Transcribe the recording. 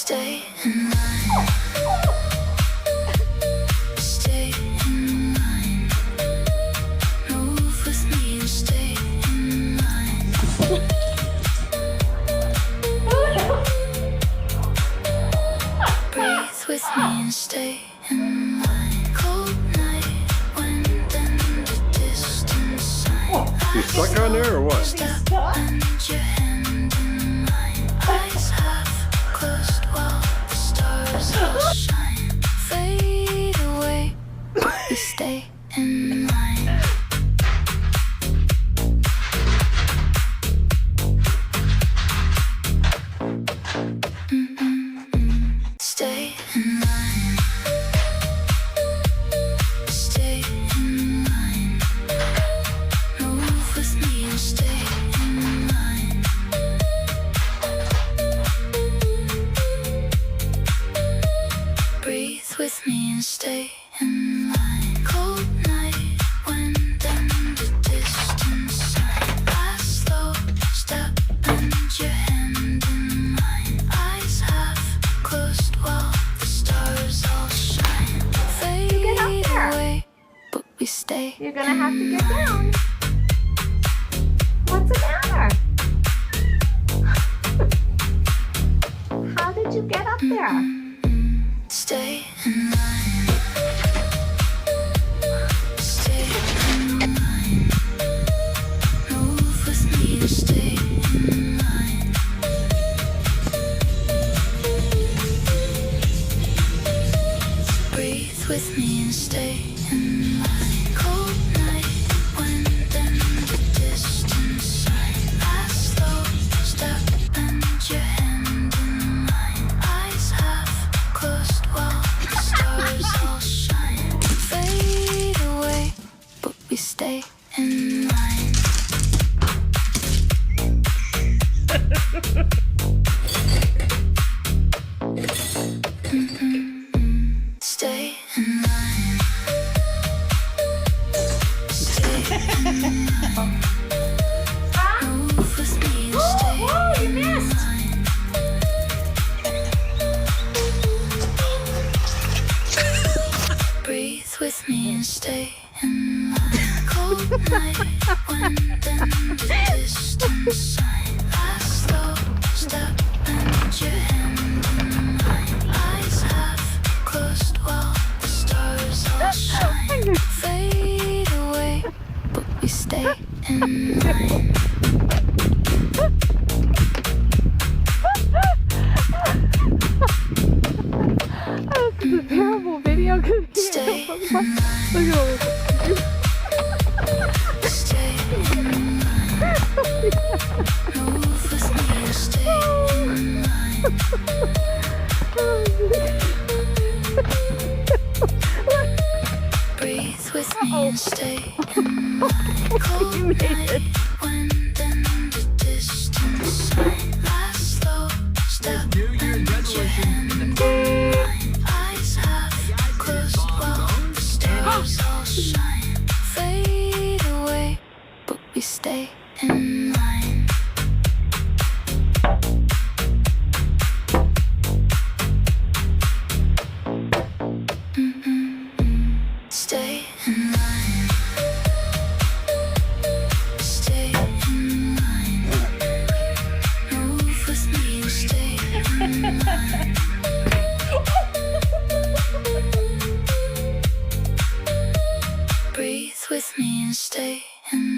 Stay in line. Stay in line. Move with me and stay in line. Breathe with me and stay in line. Cold night, wind and the distant sign. You stuck on there or what? Step and your hand in mine. Eyes half closed while the stars all shine. Fade away, we stay in line. Stay in line. Stay in line. Move with me and stay in line. Breathe with me and stay in line. Cold night, wind and the distant sign. Last slow step and your hand in mine. Eyes half closed while the stars all shine. Fade get up there. away, but we stay. You're gonna have to get down. What's the matter? How did you get up there? Stay in line. Stay in line. Move with me and stay in line. Breathe with me and stay in line. Cold night, wind and the distant sign. Last slow step and your hand in mine. Eyes half closed while the stars all shine. Fade away, but we stay in line. Stay in line. Stay in line. Move with me and stay Whoa, you in missed. line. Breathe with me and stay in line. Cold night, wind and the distant sign. Last slow step and your hand in mine. Eyes half closed while the stars all shine. Fade away, but we stay in line. This is a terrible video. Stay in line. Stay in line. Move with me and stay in line. Breathe with me and stay in line. Cold night, wind and the distant sign. Last slow step and your hand in mine. Eyes half closed while the stars all shine. Fade away, but we stay in line. Stay in line. Stay in line. Move with me and stay in line. Breathe with me and stay in